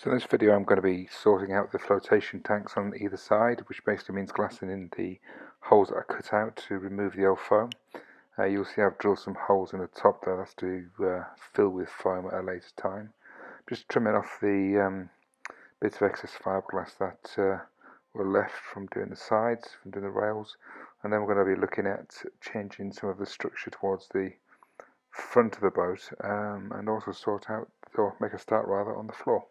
So in this video I'm going to be sorting out the flotation tanks on either side, which basically means glassing in the holes that I cut out to remove the old foam. You'll see I've drilled some holes in the top there, that's to fill with foam at a later time. Just trimming off the bits of excess fiberglass that were left from doing the sides, from doing the rails, and then we're going to be looking at changing some of the structure towards the front of the boat and also sort out, or make a start rather, on the floor.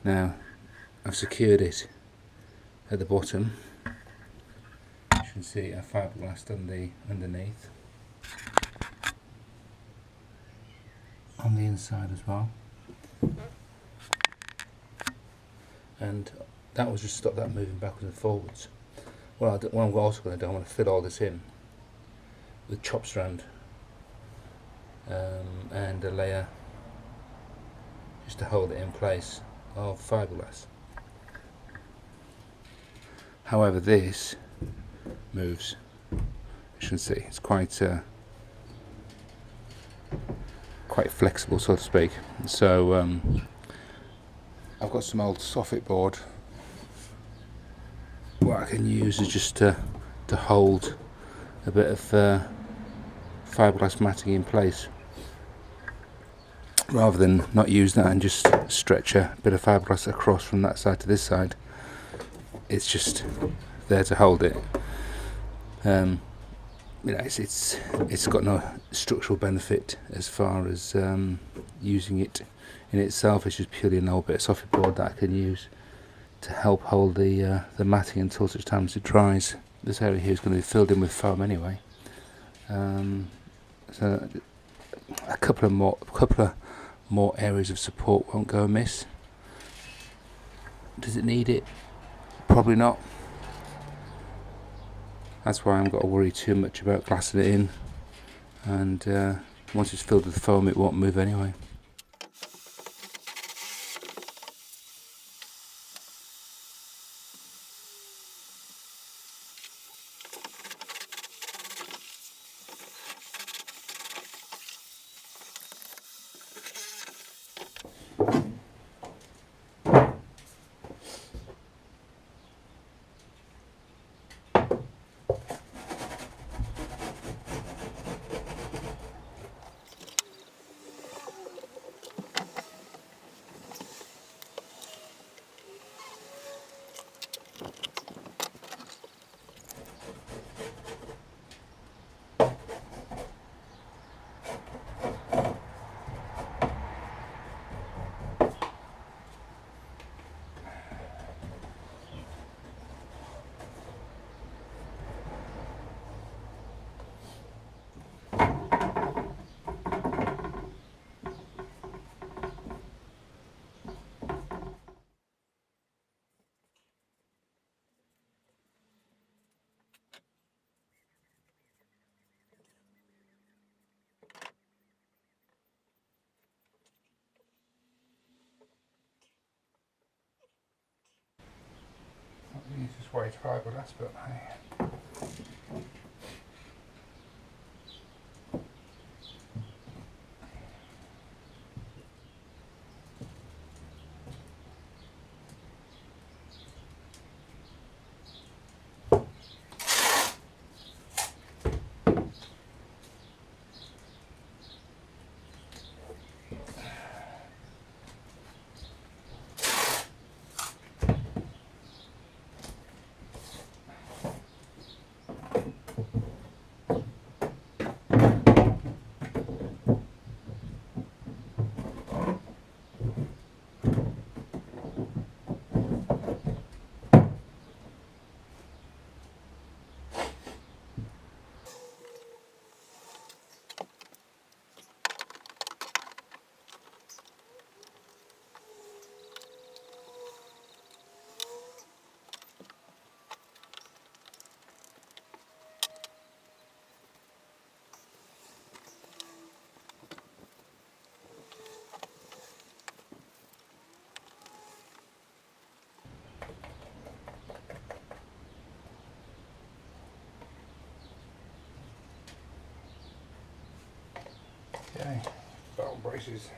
Now I've secured it at the bottom. You can see a fiberglass underneath, on the inside as well, and that was just stop that moving backwards and forwards. What I'm also going to do, I want to fill all this in with chop strand and a layer just to hold it in place of fiberglass. However, this moves. You can see it's quite flexible, so to speak. So I've got some old soffit board. What I can use is just to hold a bit of fiberglass matting in place, rather than not use that and just stretch a bit of fiberglass across from that side to this side. It's just there to hold it. It's got no structural benefit as far as using it in itself. It's just purely an old bit of soffit board that I can use to help hold the matting until such time as it dries. This area here is going to be filled in with foam anyway. So a couple of more areas of support won't go amiss. Does it need it? Probably not. That's why I haven't got to worry too much about glassing it in, and once it's filled with foam it won't move anyway. Use this white fiberglass, but hey. braces.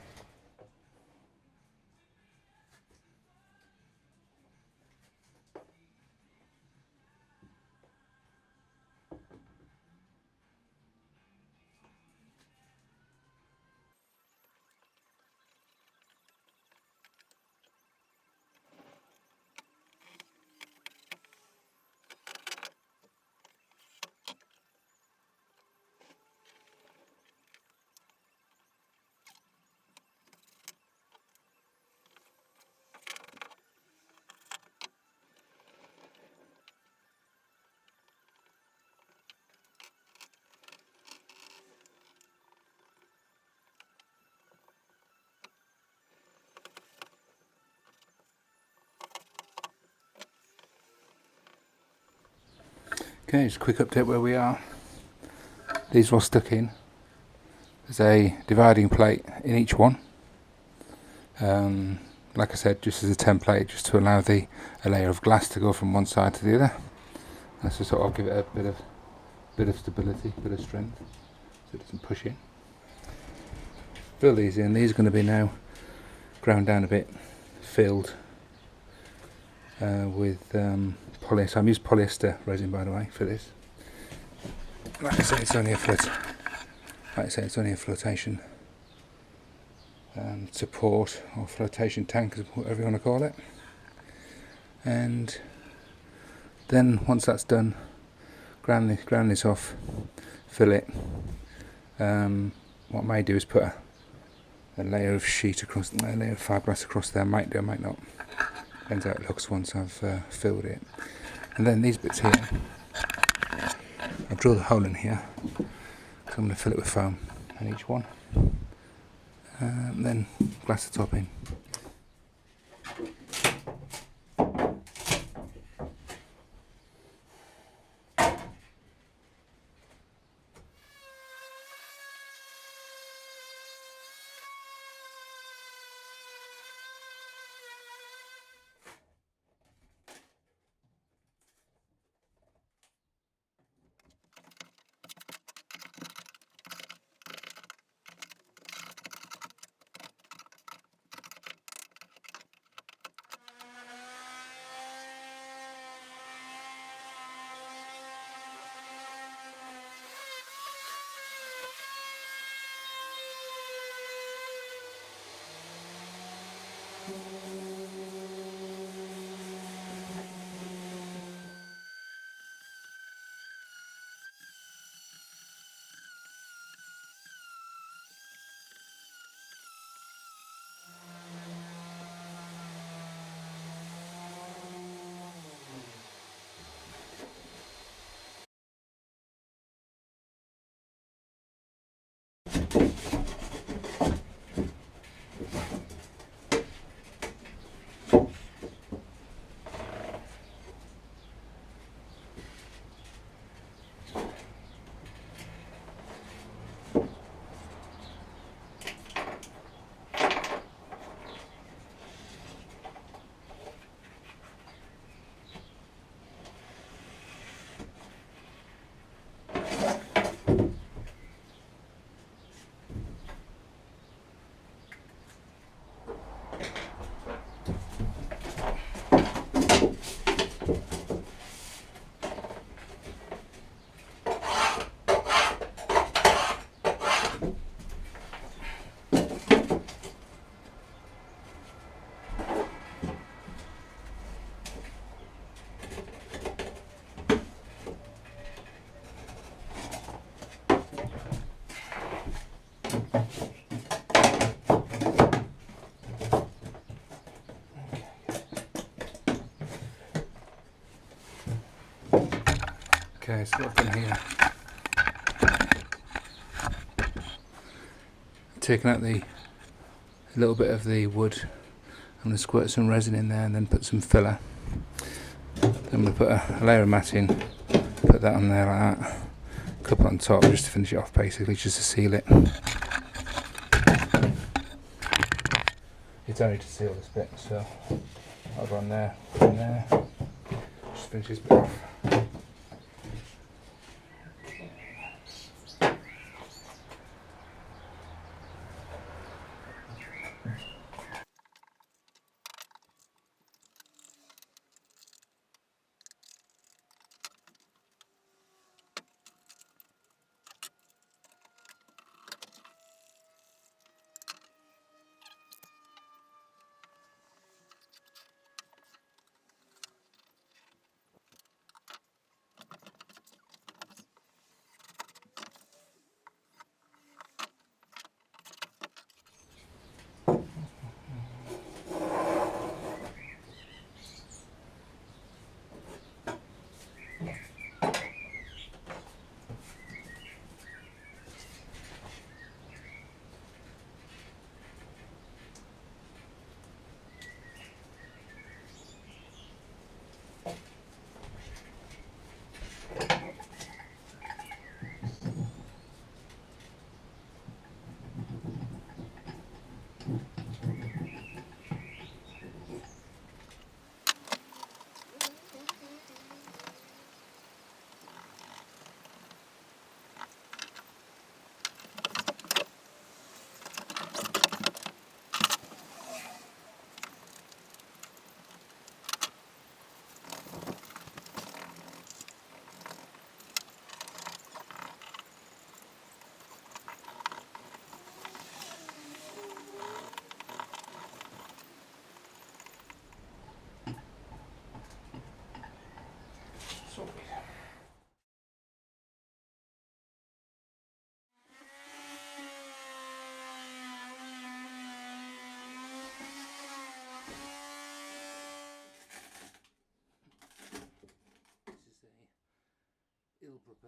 Okay, just a quick update where we are. These are all stuck in. There's a dividing plate in each one. Like I said, just as a template, just to allow a layer of glass to go from one side to the other. That's to sort of give it a bit of stability, bit of strength, so it doesn't push in. Fill these in. These are going to be now ground down a bit, filled with polyester. I'm using polyester resin, by the way, for this. Like I say, it's only a flotation support or flotation tank, whatever you want to call it. And then once that's done, ground this off, fill it. What I may do is put a layer of sheet across, a layer of fiberglass across there. Might do, might not. Depends how it looks once I've filled it. And then these bits here, I'll drill the hole in here. So I'm going to fill it with foam in each one. And then glass the top in. Okay, so what I've done here, taken out a little bit of the wood. I'm going to squirt some resin in there and then put some filler. Then I'm going to put a layer of matting, put that on there like that, a couple on top just to finish it off, basically, just to seal it. It's only to seal this bit, so I'll go on there, just finish this bit off.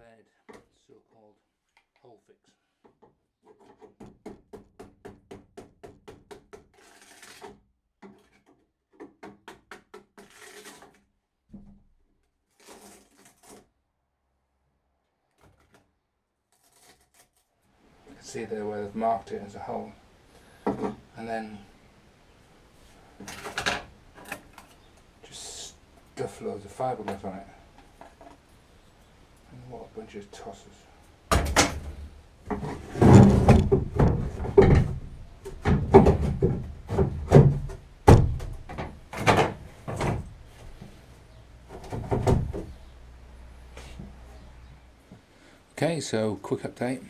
prepared so-called hole fix. You can see there where they've marked it as a hole, and then just stuff loads of fiberglass on it. And what a bunch of tosses. Okay, so quick update.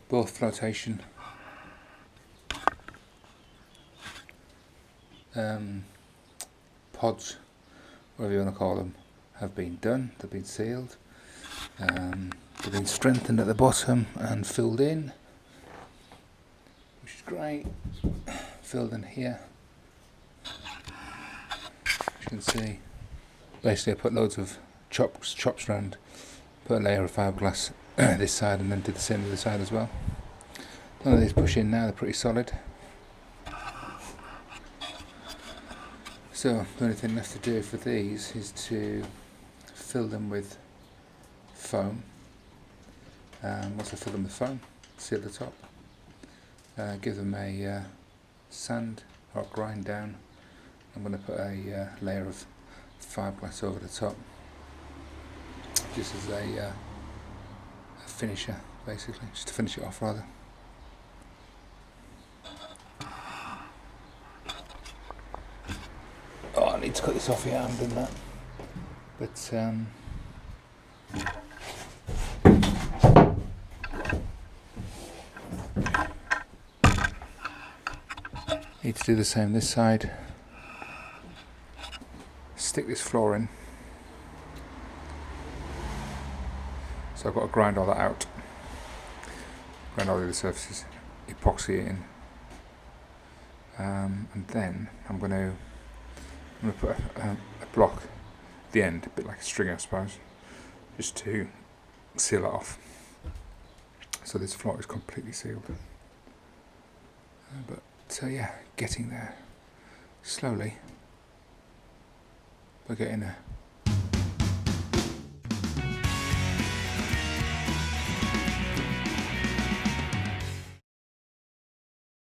Both flotation pods, whatever you want to call them, have been done. They've been sealed. They've been strengthened at the bottom and filled in, which is great. Filled in here. As you can see, basically I put loads of chops around, put a layer of fiberglass this side, and then did the same to the side as well. None of these push in now, they're pretty solid. So the only thing left to do for these is to fill them with foam. Once I fill them with foam, seal the top, give them a sand or grind down. I'm going to put a layer of fiberglass over the top, just as a finisher, basically, just to finish it off rather. Oh, I need to cut this off here, I haven't done that. But need to do the same this side. Stick this floor in. So I've got to grind all that out. Grind all the other surfaces, epoxy it in. And then I'm going to put a block at the end, a bit like a string I suppose, just to seal it off. So this floor is completely sealed. But yeah, getting there slowly. We're getting a